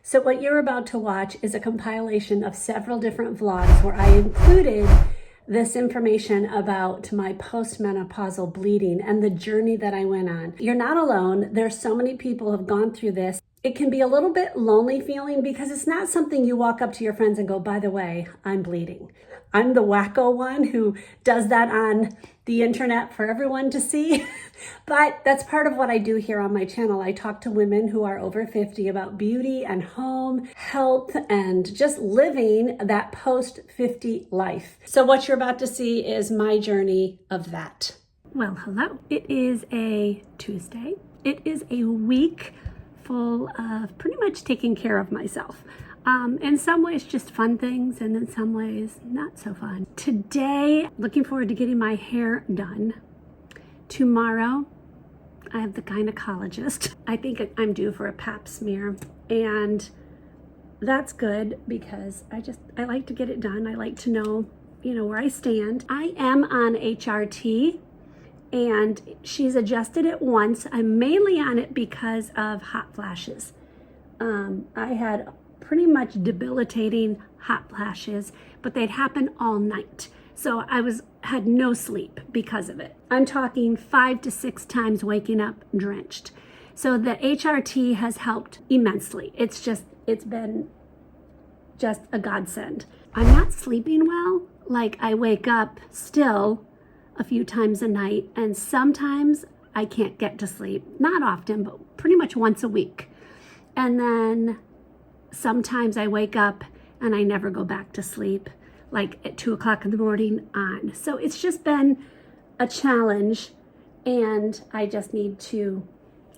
So what you're about to watch is a compilation of several different vlogs where I included this information about my postmenopausal bleeding and the journey that I went on. You're not alone. There's so many people who have gone through this. It can be a little bit lonely feeling because it's not something you walk up to your friends and go, by the way, I'm bleeding. I'm the wacko one who does that on the internet for everyone to see. But that's part of what I do here on my channel. I talk to women who are over 50 about beauty and home, health, and just living that post-50 life. So what you're about to see is my journey of that. Well, hello. It is a Tuesday. It is a week full of pretty much taking care of myself. In some ways just fun things, and in some ways not so fun. Today, looking forward to getting my hair done. Tomorrow, I have the gynecologist. I think I'm due for a pap smear, and that's good because I like to get it done. I like to know, where I stand. I am on HRT, and she's adjusted it once. I'm mainly on it because of hot flashes. I had pretty much debilitating hot flashes, but they'd happen all night. So I had no sleep because of it. I'm talking 5 to 6 times waking up drenched. So the HRT has helped immensely. It's been just a godsend. I'm not sleeping well. Like, I wake up still a few times a night, and sometimes I can't get to sleep. Not often, but pretty much once a week. And then sometimes I wake up and I never go back to sleep, like at 2 o'clock in the morning on. So it's just been a challenge, and I just need to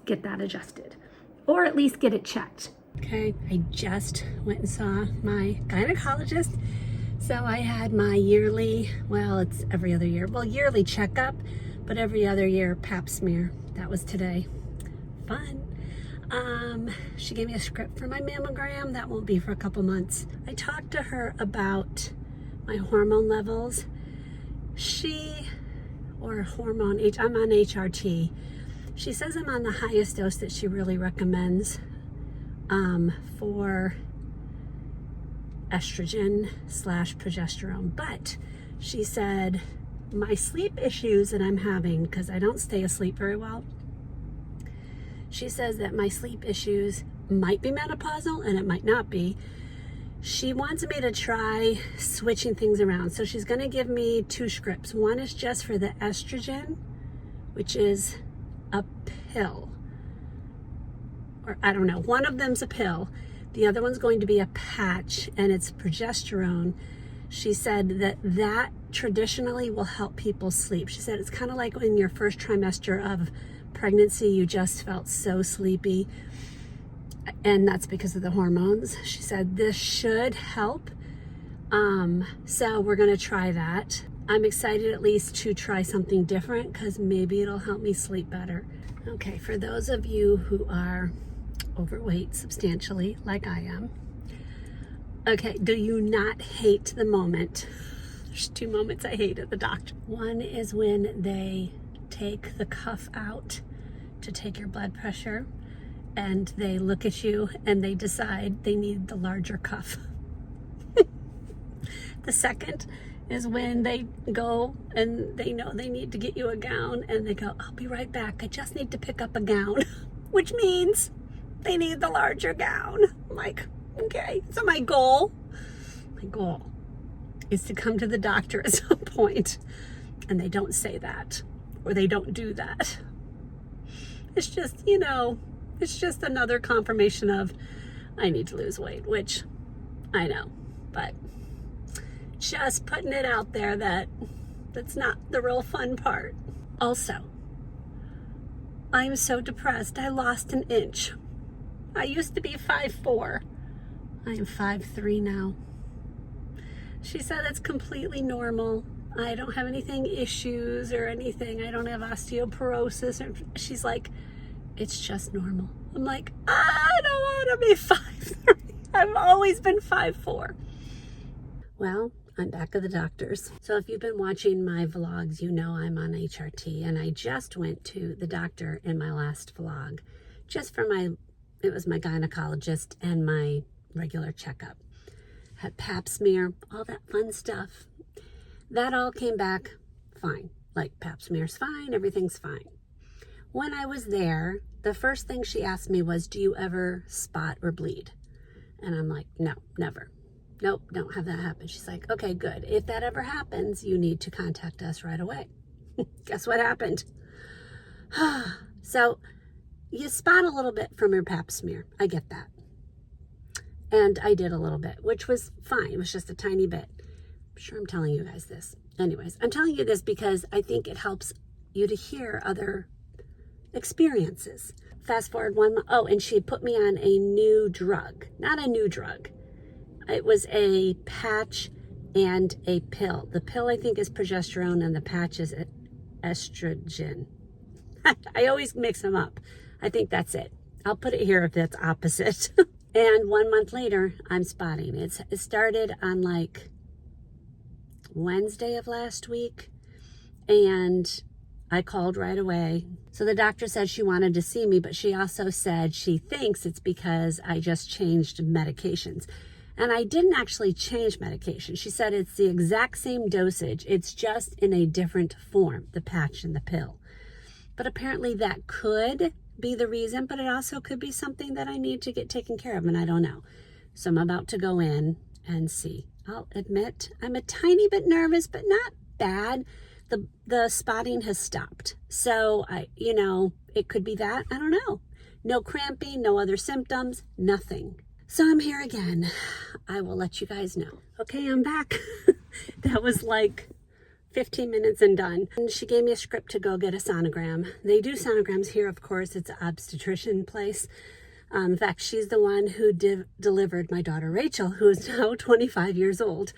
get that adjusted, or at least get it checked. Okay, I just went and saw my gynecologist. So I had my yearly, it's every other year, yearly checkup, but every other year pap smear. That was today. Fun. She gave me a script for my mammogram. That won't be for a couple months. I talked to her about my hormone levels. I'm on HRT. She says I'm on the highest dose that she really recommends for estrogen / progesterone. But she said my sleep issues that I'm having, because I don't stay asleep very well, she says that my sleep issues might be menopausal and it might not be. She wants me to try switching things around. So she's going to give me 2 scripts. One is just for the estrogen, which is a pill. Or I don't know. One of them's a pill. The other one's going to be a patch, and it's progesterone. She said that traditionally will help people sleep. She said it's kind of like in your first trimester of pregnancy, you just felt so sleepy, and that's because of the hormones. She said this should help. So we're going to try that. I'm excited at least to try something different, because maybe it'll help me sleep better. Okay, for those of you who are overweight substantially, like I am, okay, do you not hate the moment? There's 2 moments I hate at the doctor. One is when they take the cuff out to take your blood pressure, and they look at you and they decide they need the larger cuff. The second is when they go and they know they need to get you a gown, and they go, I'll be right back, I just need to pick up a gown, which means they need the larger gown. I'm like, okay. So my goal is to come to the doctor at some point, and they don't say that, or they don't do that. It's just, it's just another confirmation of I need to lose weight, which I know, but just putting it out there that's not the real fun part. Also, I'm so depressed. I lost an inch. I used to be 5'4". I am 5'3" now. She said it's completely normal. I don't have issues or anything. I don't have osteoporosis. She's like, it's just normal. I'm like, I don't want to be 5'3". I've always been 5'4". Well, I'm back at the doctor's. So if you've been watching my vlogs, you know I'm on HRT, and I just went to the doctor in my last vlog just for my it was my gynecologist and my regular checkup. Had pap smear, all that fun stuff. That all came back fine. Like, pap smear's fine, everything's fine. When I was there, the first thing she asked me was, do you ever spot or bleed? And I'm like, no, never. Nope, don't have that happen. She's like, okay, good. If that ever happens, you need to contact us right away. Guess what happened? So you spot a little bit from your pap smear. I get that. And I did a little bit, which was fine. It was just a tiny bit. I'm sure I'm telling you guys this. Anyways, I'm telling you this because I think it helps you to hear other experiences. Fast forward 1 month. Oh, and she put me on a new drug. Not a new drug. It was a patch and a pill. The pill, I think, is progesterone, and the patch is estrogen. I always mix them up. I think that's it. I'll put it here if that's opposite. And 1 month later, I'm spotting. It started on like Wednesday of last week, and I called right away. So the doctor said she wanted to see me, but she also said she thinks it's because I just changed medications. And I didn't actually change medication. She said it's the exact same dosage. It's just in a different form, the patch and the pill. But apparently that could be the reason, but it also could be something that I need to get taken care of, and I don't know. So I'm about to go in and see. I'll admit I'm a tiny bit nervous, but not bad. The spotting has stopped. So it could be that. I don't know. No cramping, no other symptoms, nothing. So I'm here again. I will let you guys know. Okay, I'm back. That was like 15 minutes and done. And she gave me a script to go get a sonogram. They do sonograms here, of course. It's an obstetrician place. In fact, she's the one who delivered my daughter Rachel, who is now 25 years old,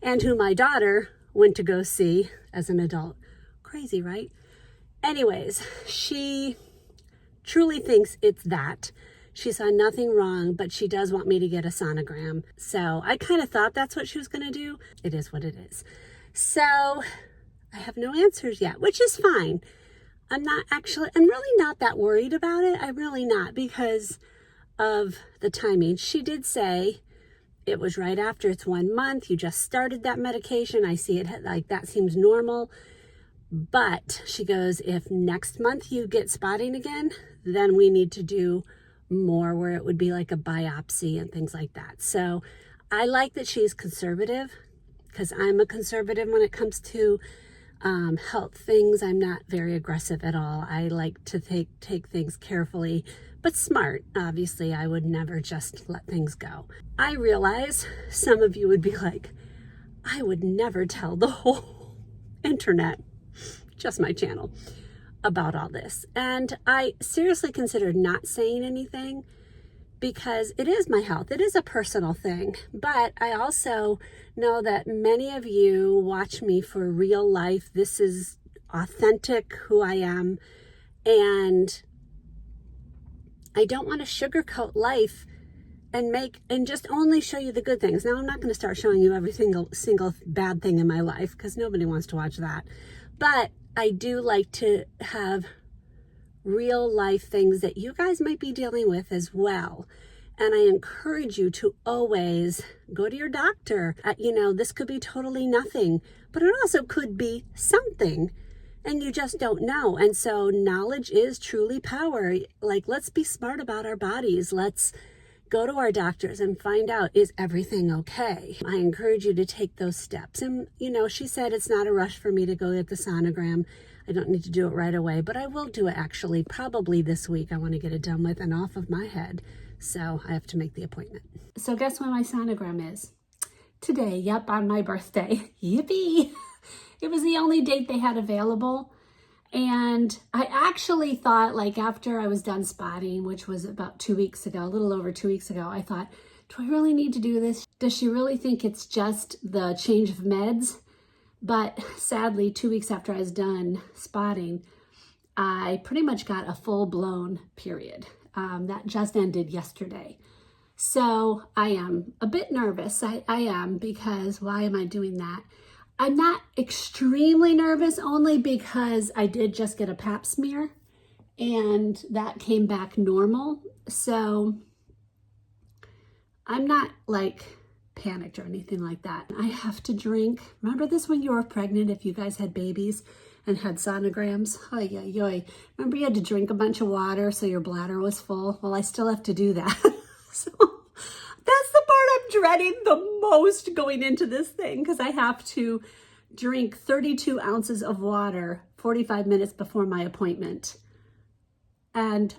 and who my daughter went to go see as an adult. Crazy, right? Anyways, she truly thinks it's that. She saw nothing wrong, but she does want me to get a sonogram. So I kind of thought that's what she was going to do. It is what it is. So I have no answers yet, which is fine. I'm really not that worried about it. I'm really not, because of the timing. She did say it was right after. It's 1 month. You just started that medication. I see it like that seems normal. But she goes, if next month you get spotting again, then we need to do more, where it would be like a biopsy and things like that. So I like that she's conservative, because I'm a conservative when it comes to health things. I'm not very aggressive at all. I like to take things carefully, but smart. Obviously, I would never just let things go. I realize some of you would be like, I would never tell the whole internet, just my channel, about all this. And I seriously considered not saying anything, because it is my health. It is a personal thing. But I also know that many of you watch me for real life. This is authentic who I am. And I don't want to sugarcoat life and just only show you the good things. Now, I'm not going to start showing you every single bad thing in my life, because nobody wants to watch that. But I do like to have real life things that you guys might be dealing with as well. And I encourage you to always go to your doctor. This could be totally nothing, but it also could be something, and you just don't know. And so knowledge is truly power. Like, let's be smart about our bodies. Let's go to our doctors and find out, is everything okay? I encourage you to take those steps. And, she said it's not a rush for me to go get the sonogram. I don't need to do it right away, but I will do it actually probably this week. I want to get it done with and off of my head. So I have to make the appointment. So guess when my sonogram is? Today. Yep, on my birthday. Yippee! It was the only date they had available. And I actually thought, like, after I was done spotting, which was about 2 weeks ago, a little over 2 weeks ago, I thought, do I really need to do this? Does she really think it's just the change of meds? But sadly, 2 weeks after I was done spotting, I pretty much got a full-blown period. That just ended yesterday. So I am a bit nervous. I am, because why am I doing that? I'm not extremely nervous, only because I did just get a pap smear, and that came back normal. So I'm not like panicked or anything like that. I have to drink. Remember this when you were pregnant, if you guys had babies and had sonograms? Oy, oy, oy. Remember you had to drink a bunch of water so your bladder was full? Well, I still have to do that. So that's the part I'm dreading the most going into this thing, because I have to drink 32 ounces of water 45 minutes before my appointment. And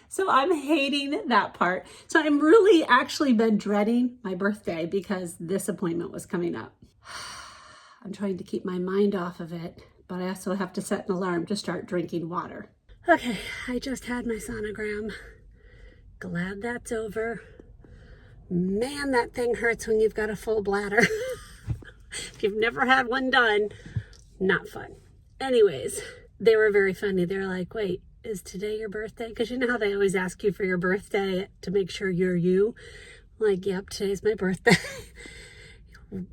so I'm hating that part. So I'm really actually been dreading my birthday because this appointment was coming up. I'm trying to keep my mind off of it, but I also have to set an alarm to start drinking water. Okay, I just had my sonogram. Glad that's over. Man, that thing hurts when you've got a full bladder. If you've never had one done, not fun. Anyways, they were very funny. They're like, wait, is today your birthday? Because you know how they always ask you for your birthday to make sure you're you? I'm like, yep, today's my birthday.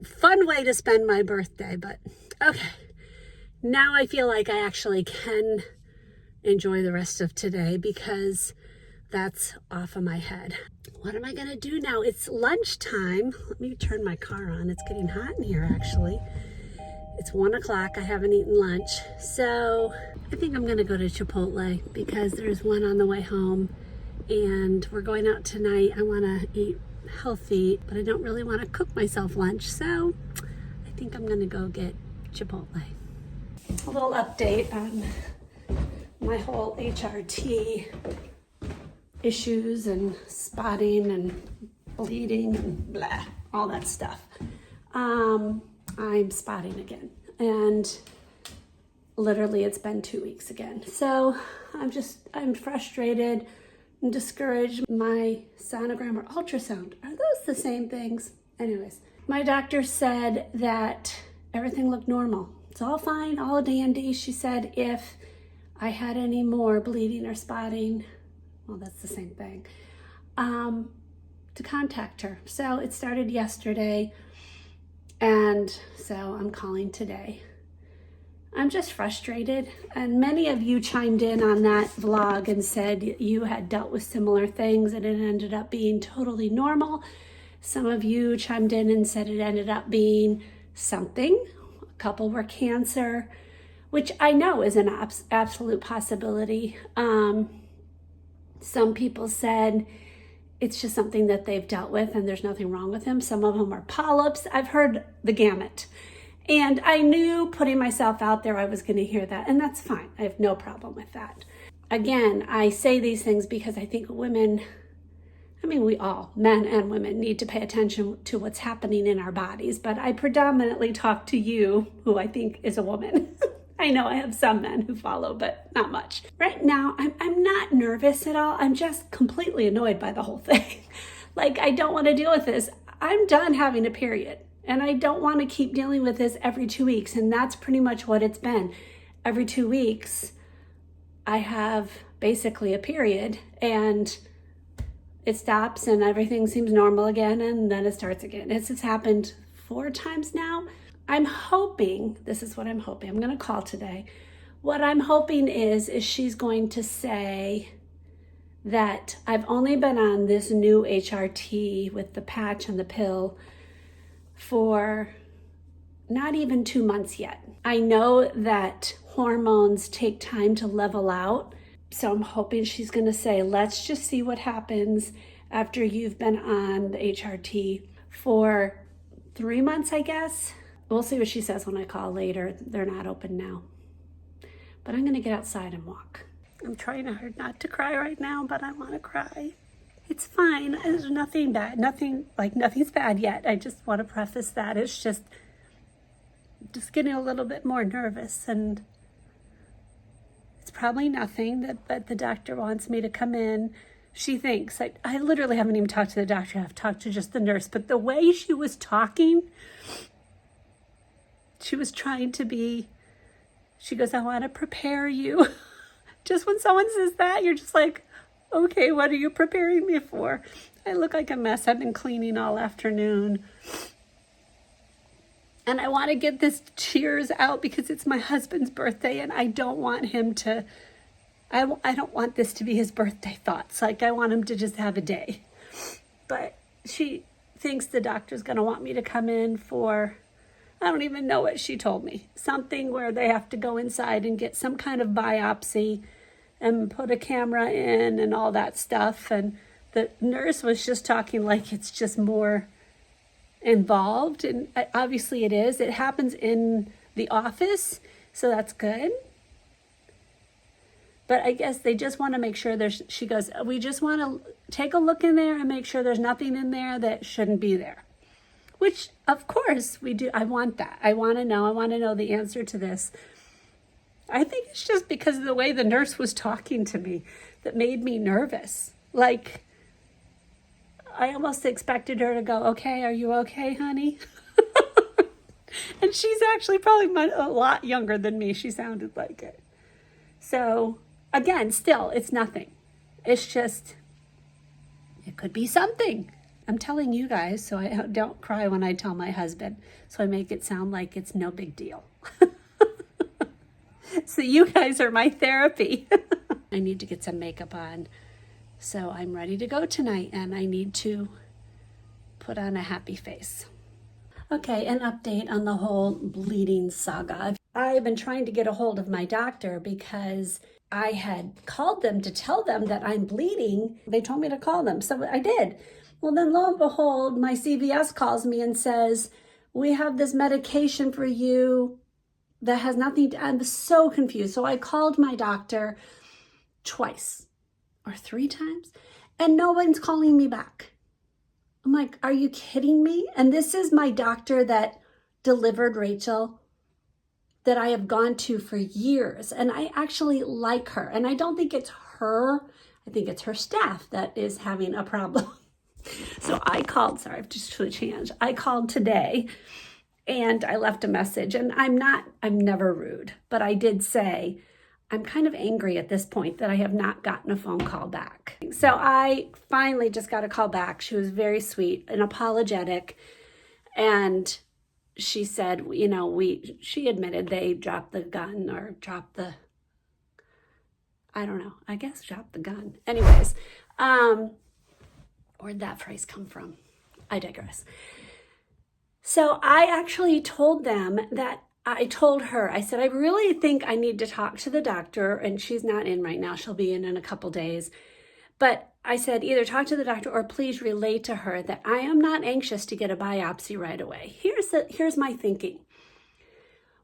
Fun way to spend my birthday, but okay. Now I feel like I actually can enjoy the rest of today because that's off of my head. What am I gonna do now? It's lunchtime. Let me turn my car on. It's getting hot in here, actually. It's 1 o'clock. I haven't eaten lunch. So I think I'm gonna go to Chipotle because there's one on the way home and we're going out tonight. I wanna eat healthy, but I don't really wanna cook myself lunch. So I think I'm gonna go get Chipotle. A little update on my whole HRT issues and spotting and bleeding and blah, all that stuff. I'm spotting again, and literally it's been 2 weeks again. So I'm frustrated and discouraged. My sonogram or ultrasound, are those the same things? Anyways, my doctor said that everything looked normal. It's all fine, all dandy. She said if I had any more bleeding or spotting, well, that's the same thing, to contact her. So it started yesterday, and so I'm calling today. I'm just frustrated, and many of you chimed in on that vlog and said you had dealt with similar things and it ended up being totally normal. Some of you chimed in and said it ended up being something. A couple were cancer, which I know is an absolute possibility. Some people said it's just something that they've dealt with and there's nothing wrong with them. Some of them are polyps. I've heard the gamut. And I knew putting myself out there I was going to hear that, and that's fine. I have no problem with that. Again, I say these things because I think women, we all, men and women, need to pay attention to what's happening in our bodies. But I predominantly talk to you, who I think is a woman. I know I have some men who follow, but not much. Right now, I'm not nervous at all. I'm just completely annoyed by the whole thing. Like, I don't want to deal with this. I'm done having a period, and I don't want to keep dealing with this every 2 weeks, and that's pretty much what it's been. Every 2 weeks, I have basically a period, and it stops, and everything seems normal again, and then it starts again. It's happened 4 times now. I'm hoping, this is what I'm hoping, I'm going to call today. What I'm hoping is she's going to say that I've only been on this new HRT with the patch and the pill for not even 2 months yet. I know that hormones take time to level out, so I'm hoping she's going to say, let's just see what happens after you've been on the HRT for 3 months, I guess. We'll see what she says when I call later. They're not open now. But I'm going to get outside and walk. I'm trying hard not to cry right now, but I want to cry. It's fine. There's nothing bad. Nothing's bad yet. I just want to preface that. It's just getting a little bit more nervous, and it's probably nothing, but the doctor wants me to come in. She thinks, I literally haven't even talked to the doctor. I've talked to just the nurse, but the way she was talking, she was trying to be, she goes, I want to prepare you. Just when someone says that, you're just like, okay, what are you preparing me for? I look like a mess. I've been cleaning all afternoon. And I want to get this tears out because it's my husband's birthday and I don't want him to, I don't want this to be his birthday thoughts. Like, I want him to just have a day. But she thinks the doctor's going to want me to come in for, I don't even know what she told me. Something where they have to go inside and get some kind of biopsy and put a camera in and all that stuff. And the nurse was just talking like it's just more involved, and obviously it is. It happens in the office, so that's good. But I guess they just want to make sure she goes, we just want to take a look in there and make sure there's nothing in there that shouldn't be there. Which, of course, we do. I want that. I want to know the answer to this. I think it's just because of the way the nurse was talking to me that made me nervous. Like, I almost expected her to go, okay, are you okay, honey? And she's actually probably a lot younger than me. She sounded like it. So, again, still, it's nothing. It's just, it could be something. I'm telling you guys so I don't cry when I tell my husband. So I make it sound like it's no big deal. So you guys are my therapy. I need to get some makeup on. So I'm ready to go tonight, and I need to put on a happy face. Okay, an update on the whole bleeding saga. I've been trying to get a hold of my doctor because I had called them to tell them that I'm bleeding. They told me to call them, so I did. Well, then lo and behold, my CVS calls me and says, we have this medication for you that has nothing to, I'm so confused. So I called my doctor twice. Or 3 times, and no one's calling me back. I'm like, are you kidding me? And this is my doctor that delivered Rachel, that I have gone to for years, and I actually like her. And I don't think it's her, I think it's her staff that is having a problem. So I called, sorry, I've just switched hands. I called today and I left a message, and I'm never rude, but I did say, I'm kind of angry at this point that I have not gotten a phone call back. So I finally just got a call back. She was very sweet and apologetic. And she said, she admitted they dropped the gun or dropped the gun. Anyways, where'd that phrase come from? I digress. So I actually told them that I told her, I said, I really think I need to talk to the doctor, and she's not in right now. She'll be in a couple days. But I said, either talk to the doctor or please relay to her that I am not anxious to get a biopsy right away. Here's my thinking.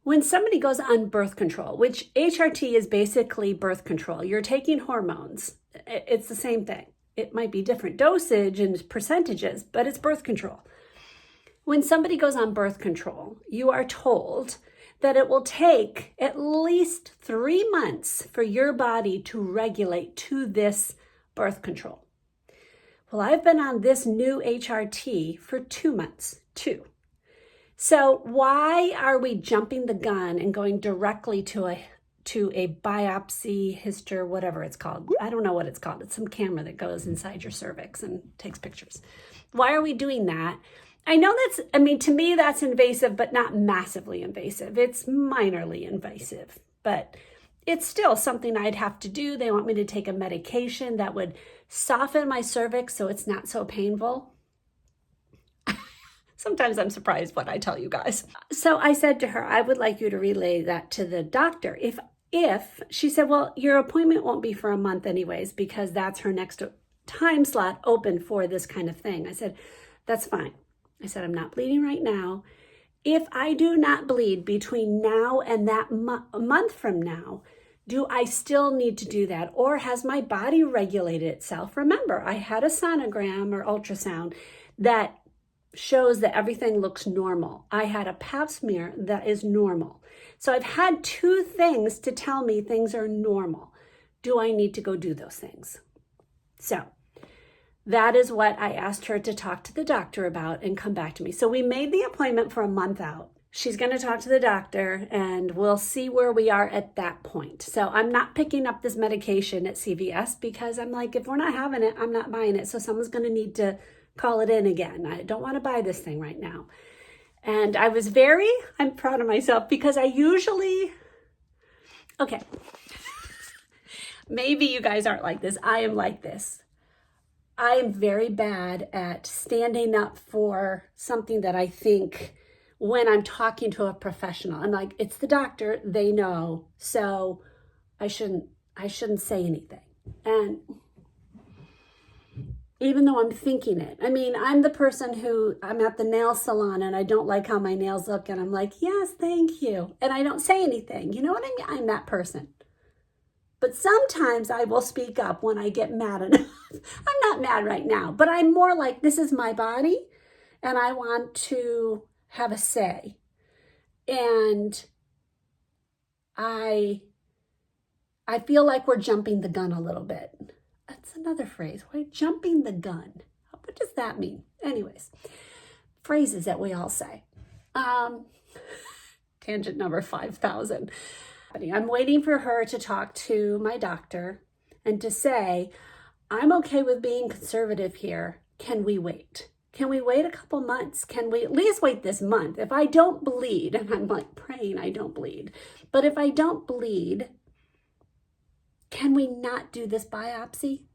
When somebody goes on birth control, which HRT is basically birth control, you're taking hormones. It's the same thing. It might be different dosage and percentages, but it's birth control. When somebody goes on birth control, you are told that it will take at least 3 months for your body to regulate to this birth control. Well, I've been on this new HRT for 2 months, too. So why are we jumping the gun and going directly to a biopsy, whatever it's called? I don't know what it's called. It's some camera that goes inside your cervix and takes pictures. Why are we doing that? I know to me that's invasive, but not massively invasive. It's minorly invasive, but it's still something I'd have to do. They want me to take a medication that would soften my cervix so it's not so painful. Sometimes I'm surprised what I tell you guys. So I said to her, I would like you to relay that to the doctor. If she said, well, your appointment won't be for a month anyways, because that's her next time slot open for this kind of thing. I said, that's fine. I said, I'm not bleeding right now. If I do not bleed between now and that a month from now, do I still need to do that? Or has my body regulated itself? Remember, I had a sonogram or ultrasound that shows that everything looks normal. I had a pap smear that is normal. So I've had 2 things to tell me things are normal. Do I need to go do those things? So that is what I asked her to talk to the doctor about and come back to me. So we made the appointment for a month out. She's going to talk to the doctor and we'll see where we are at that point. So I'm not picking up this medication at CVS because I'm like, if we're not having it, I'm not buying it. So someone's going to need to call it in again. I don't want to buy this thing right now. And I'm proud of myself because okay, maybe you guys aren't like this. I am like this. I am very bad at standing up for something that I think when I'm talking to a professional. I'm like, it's the doctor, they know, so I shouldn't say anything. And even though I'm thinking it, I mean, I'm the person who, I'm at the nail salon and I don't like how my nails look and I'm like, yes, thank you. And I don't say anything. You know what I mean? I'm that person. But sometimes I will speak up when I get mad enough. I'm not mad right now, but I'm more like, this is my body and I want to have a say. And I feel like we're jumping the gun a little bit. That's another phrase, right? Jumping the gun. What does that mean? Anyways, phrases that we all say. Tangent number 5,000. I'm waiting for her to talk to my doctor and to say, I'm okay with being conservative here. Can we wait? Can we wait a couple months? Can we at least wait this month? If I don't bleed, and I'm like praying I don't bleed, but if I don't bleed, can we not do this biopsy?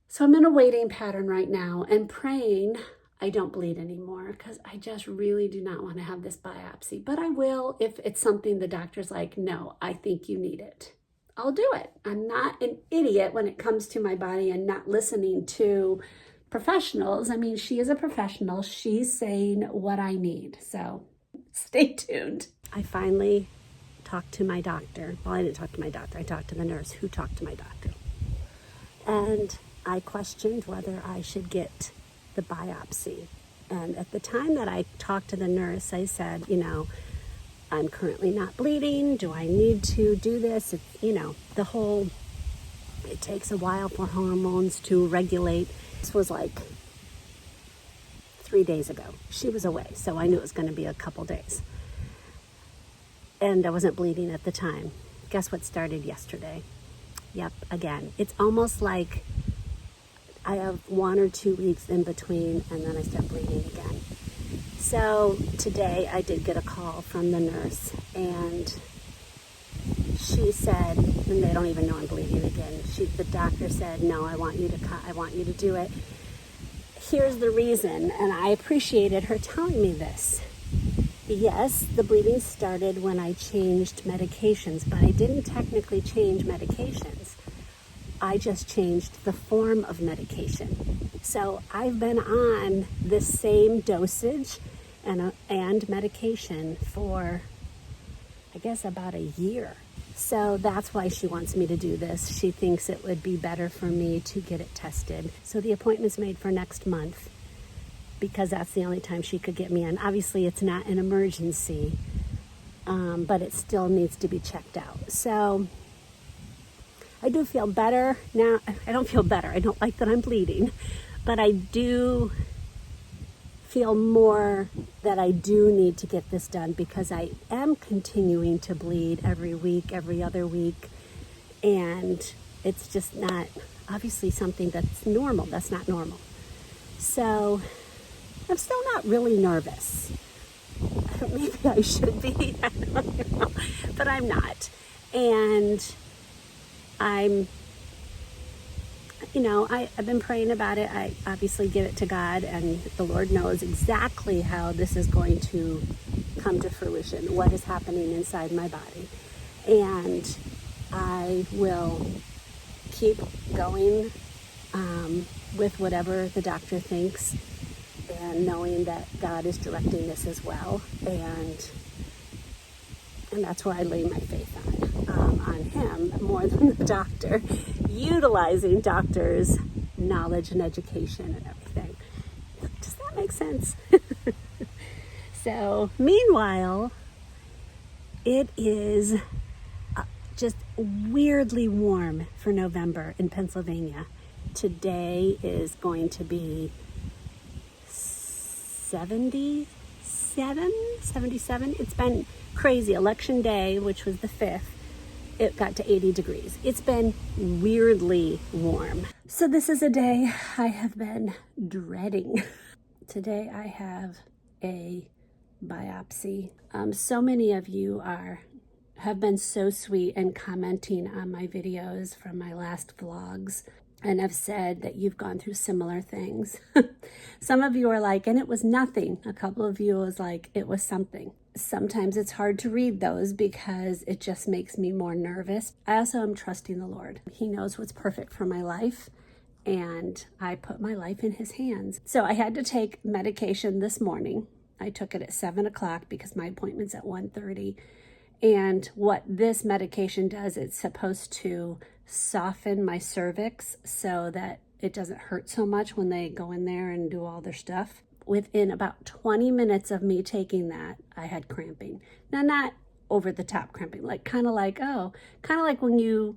So I'm in a waiting pattern right now and praying I don't bleed anymore because I just really do not want to have this biopsy. But I will if it's something the doctor's like, no, I think you need it. I'll do it. I'm not an idiot when it comes to my body and not listening to professionals. I mean, she is a professional. She's saying what I need. So stay tuned. I finally talked to my doctor. Well, I didn't talk to my doctor. I talked to the nurse who talked to my doctor. And I questioned whether I should get the biopsy. And at the time that I talked to the nurse, I said, I'm currently not bleeding. Do I need to do this? It takes a while for hormones to regulate. This was like 3 days ago. She was away, so I knew it was going to be a couple days. And I wasn't bleeding at the time. Guess what started yesterday? Yep, again. It's almost like I have 1 or 2 weeks in between and then I start bleeding again. So today I did get a call from the nurse and she said, and they don't even know I'm bleeding again. The doctor said, no, I want you to do it. Here's the reason, and I appreciated her telling me this. Yes, the bleeding started when I changed medications, but I didn't technically change medications. I just changed the form of medication. So I've been on the same dosage and medication for, I guess, about a year. So that's why she wants me to do this. She thinks it would be better for me to get it tested. So the appointment's made for next month because that's the only time she could get me in. Obviously, it's not an emergency, but it still needs to be checked out. So I do feel better now. I don't feel better. I don't like that I'm bleeding, but I do feel more that I do need to get this done because I am continuing to bleed every week, every other week, and it's just not obviously something that's normal. That's not normal. So I'm still not really nervous. Maybe I should be, I don't know, but I'm not. And I've been praying about it. I obviously give it to God, and the Lord knows exactly how this is going to come to fruition, what is happening inside my body. And I will keep going with whatever the doctor thinks, and knowing that God is directing this as well. And that's where I lay my faith on him more than the doctor, utilizing doctors' knowledge and education and everything. Does that make sense? So, meanwhile, it is just weirdly warm for November in Pennsylvania. Today is going to be 77. It's been crazy. Election day, which was the 5th, it got to 80 degrees. It's been weirdly warm. So this is a day I have been dreading. Today I have a biopsy. So many of you have been so sweet and commenting on my videos from my last vlogs and have said that you've gone through similar things. Some of you are like, and it was nothing. A couple of you was like, it was something. Sometimes it's hard to read those because it just makes me more nervous. I also am trusting the Lord. He knows what's perfect for my life, and I put my life in his hands. So I had to take medication this morning. I took it at 7 o'clock because my appointment's at 1:30. And what this medication does, it's supposed to soften my cervix so that it doesn't hurt so much when they go in there and do all their stuff. Within about 20 minutes of me taking that, I had cramping. Now, not over the top cramping, like kind of like when you,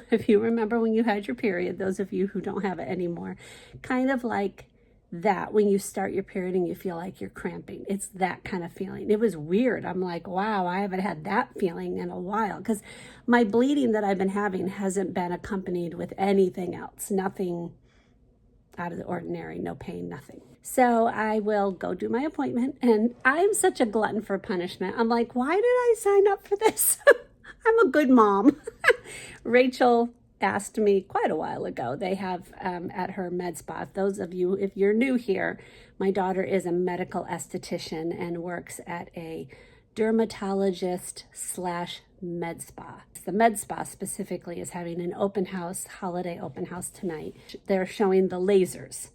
if you remember when you had your period, those of you who don't have it anymore, kind of like that when you start your period and you feel like you're cramping. It's that kind of feeling. It was weird. I'm like, wow, I haven't had that feeling in a while, because my bleeding that I've been having hasn't been accompanied with anything else. Nothing out of the ordinary, no pain, nothing. So I will go do my appointment, and I'm such a glutton for punishment. I'm like, why did I sign up for this? I'm a good mom. Rachel asked me quite a while ago. They have at her med spa. Those of you, if you're new here, my daughter is a medical esthetician and works at a dermatologist / med spa. The med spa specifically is having an open house, holiday open house tonight. They're showing the lasers,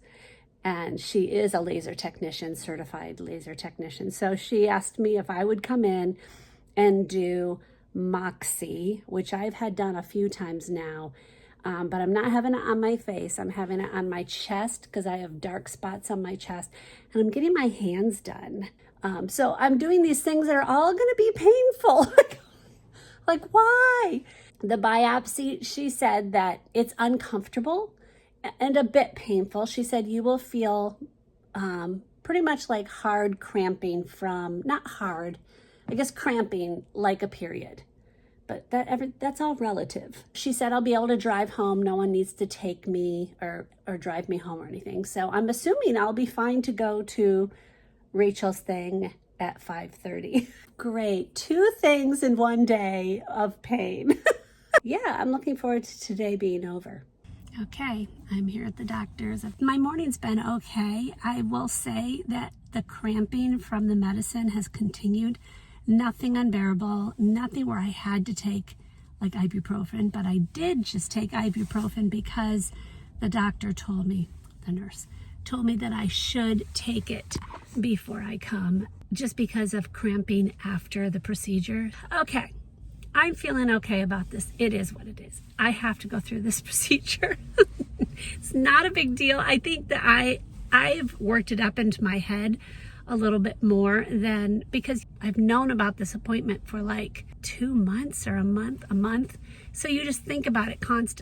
and she is a laser technician, certified laser technician. So she asked me if I would come in and do Moxie, which I've had done a few times now, but I'm not having it on my face. I'm having it on my chest because I have dark spots on my chest, and I'm getting my hands done. So I'm doing these things that are all going to be painful. Like, why? The biopsy, she said that it's uncomfortable and a bit painful. She said you will feel pretty much like hard cramping from, not hard, I guess cramping like a period, but that's all relative. She said I'll be able to drive home. No one needs to take me or drive me home or anything. So I'm assuming I'll be fine to go to Rachel's thing at 5:30. Great. 2 things in one day of pain. Yeah, I'm looking forward to today being over. Okay, I'm here at the doctor's. My morning's been okay. I will say that the cramping from the medicine has continued. Nothing unbearable, nothing where I had to take like ibuprofen, but I did just take ibuprofen because the doctor told me, the nurse told me that I should take it before I come, just because of cramping after the procedure. Okay, I'm feeling okay about this. It is what it is. I have to go through this procedure. It's not a big deal. I think that I've worked it up into my head a little bit more than, because I've known about this appointment for like 2 months or a month. So you just think about it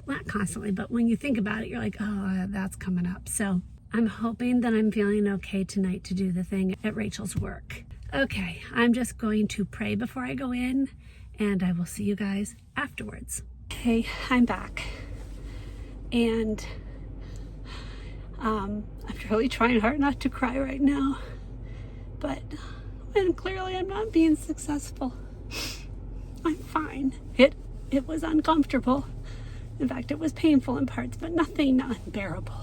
not constantly, but when you think about it, you're like, oh, that's coming up. So I'm hoping that I'm feeling okay tonight to do the thing at Rachel's work. Okay, I'm just going to pray before I go in, and I will see you guys afterwards. Okay, I'm back. And I'm really trying hard not to cry right now. And clearly I'm not being successful. I'm fine. It was uncomfortable. In fact, it was painful in parts, but nothing unbearable.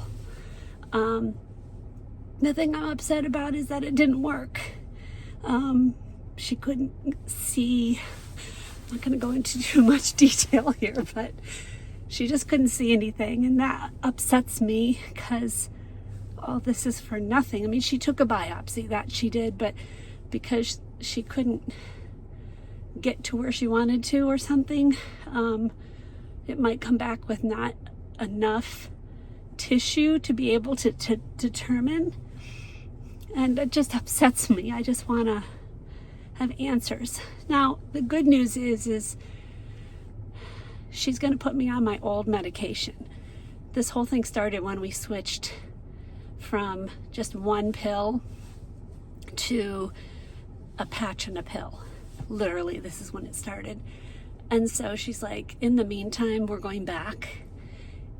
The thing I'm upset about is that it didn't work. She couldn't see. I'm not going to go into too much detail here, but she just couldn't see anything, and that upsets me because all this is for nothing. I mean, she took a biopsy, that she did, but because she couldn't get to where she wanted to or something, it might come back with not enough tissue to be able to determine, and it just upsets me. I just want to have answers. Now, the good news is she's going to put me on my old medication. This whole thing started when we switched from just one pill to a patch and a pill. Literally, this is when it started. And so she's like, in the meantime, we're going back.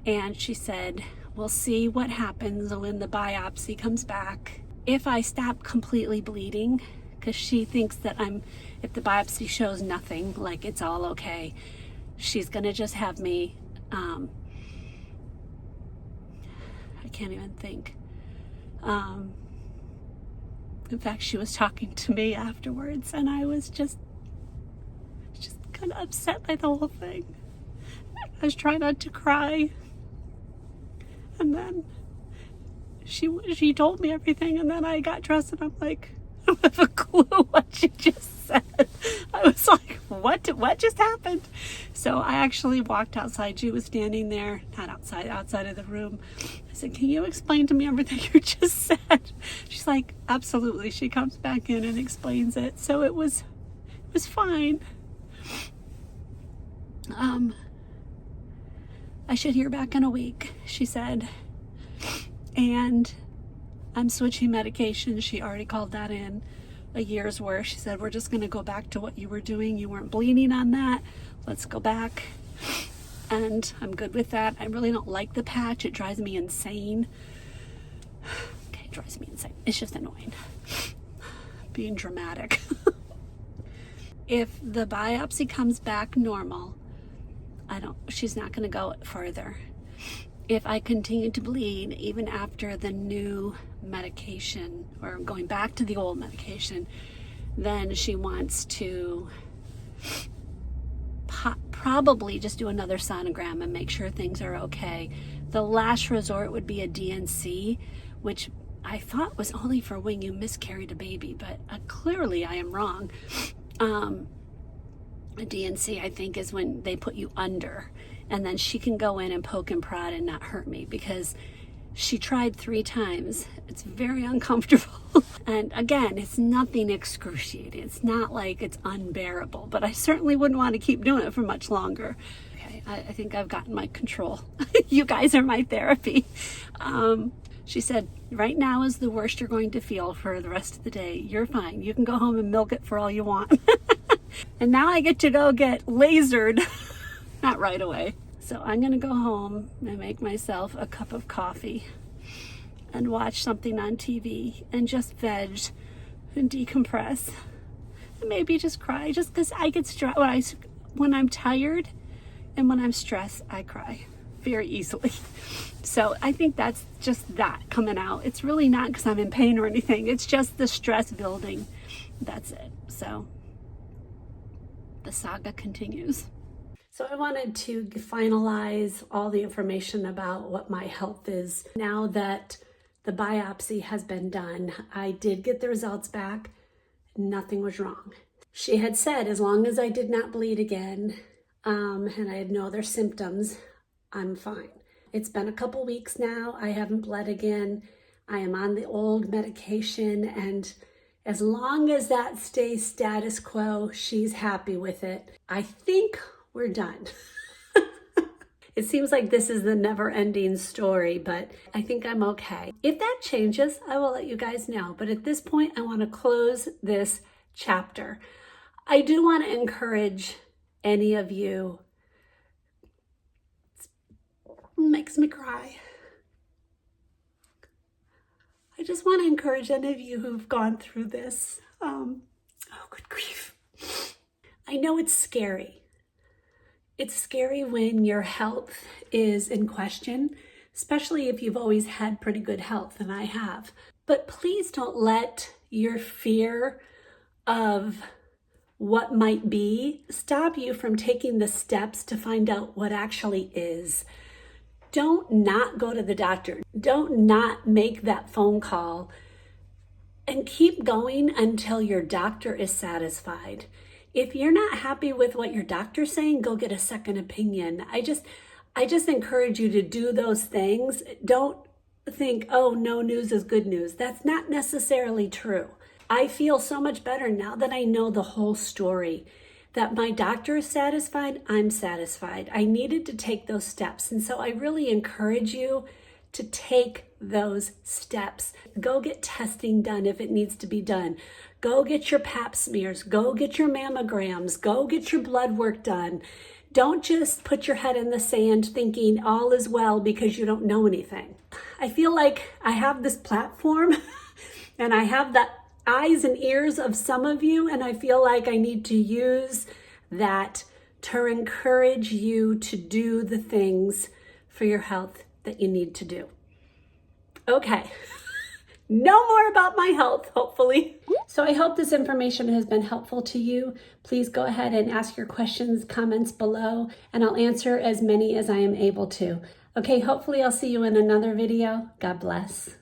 And she said, we'll see what happens when the biopsy comes back. If I stop completely bleeding, because she thinks that if the biopsy shows nothing, like it's all okay, she's gonna just have me, I can't even think. In fact, she was talking to me afterwards, and I was just kind of upset by the whole thing. I was trying not to cry, and then she told me everything, and then I got dressed, and I'm like, I don't have a clue what she just said. I was like, what just happened? So I actually walked outside. She was standing there, not outside of the room. I said, can you explain to me everything you just said? She's like, absolutely. She comes back in and explains it. So it was fine. I should hear back in a week, she said. And I'm switching medication. She already called that in, a year's worth. She said, we're just going to go back to what you were doing. You weren't bleeding on that. Let's go back. And I'm good with that. I really don't like the patch. It drives me insane. Okay, it drives me insane. It's just annoying. Being dramatic. If the biopsy comes back normal, she's not going to go further. If I continue to bleed, even after the new medication, or going back to the old medication, then she wants to probably just do another sonogram and make sure things are okay. The last resort would be a DNC, which I thought was only for when you miscarried a baby, but clearly I am wrong. A DNC, I think, is when they put you under, and then she can go in and poke and prod and not hurt me, because she tried 3 times. It's very uncomfortable. And again, it's nothing excruciating. It's not like it's unbearable, but I certainly wouldn't want to keep doing it for much longer. Okay, I think I've gotten my control. You guys are my therapy. She said, right now is the worst you're going to feel for the rest of the day. You're fine. You can go home and milk it for all you want. And now I get to go get lasered. Not right away. So I'm going to go home and make myself a cup of coffee and watch something on TV and just veg and decompress. And maybe just cry, just because I get stressed. When I'm tired and when I'm stressed, I cry very easily. So I think that's just that coming out. It's really not because I'm in pain or anything. It's just the stress building. That's it. So the saga continues. So I wanted to finalize all the information about what my health is. Now that the biopsy has been done, I did get the results back. Nothing was wrong. She had said as long as I did not bleed again, and I had no other symptoms, I'm fine. It's been a couple weeks now. I haven't bled again. I am on the old medication, and as long as that stays status quo, she's happy with it. I think we're done. It seems like this is the never-ending story, but I think I'm okay. If that changes, I will let you guys know. But at this point, I want to close this chapter. I do want to encourage any of you. It makes me cry. I just want to encourage any of you who've gone through this. Oh, good grief. I know it's scary. It's scary when your health is in question, especially if you've always had pretty good health, and I have. But please don't let your fear of what might be stop you from taking the steps to find out what actually is. Don't not go to the doctor. Don't not make that phone call, and keep going until your doctor is satisfied. If you're not happy with what your doctor's saying, go get a second opinion. I just encourage you to do those things. Don't think, oh, no news is good news. That's not necessarily true. I feel so much better now that I know the whole story. That my doctor is satisfied, I'm satisfied. I needed to take those steps. And so I really encourage you to take those steps. Go get testing done if it needs to be done. Go get your pap smears. Go get your mammograms. Go get your blood work done. Don't just put your head in the sand thinking all is well because you don't know anything. I feel like I have this platform and I have that eyes and ears of some of you, and I feel like I need to use that to encourage you to do the things for your health that you need to do. Okay, no more about my health, hopefully. So I hope this information has been helpful to you. Please go ahead and ask your questions, comments below, and I'll answer as many as I am able to. Okay, hopefully I'll see you in another video. God bless.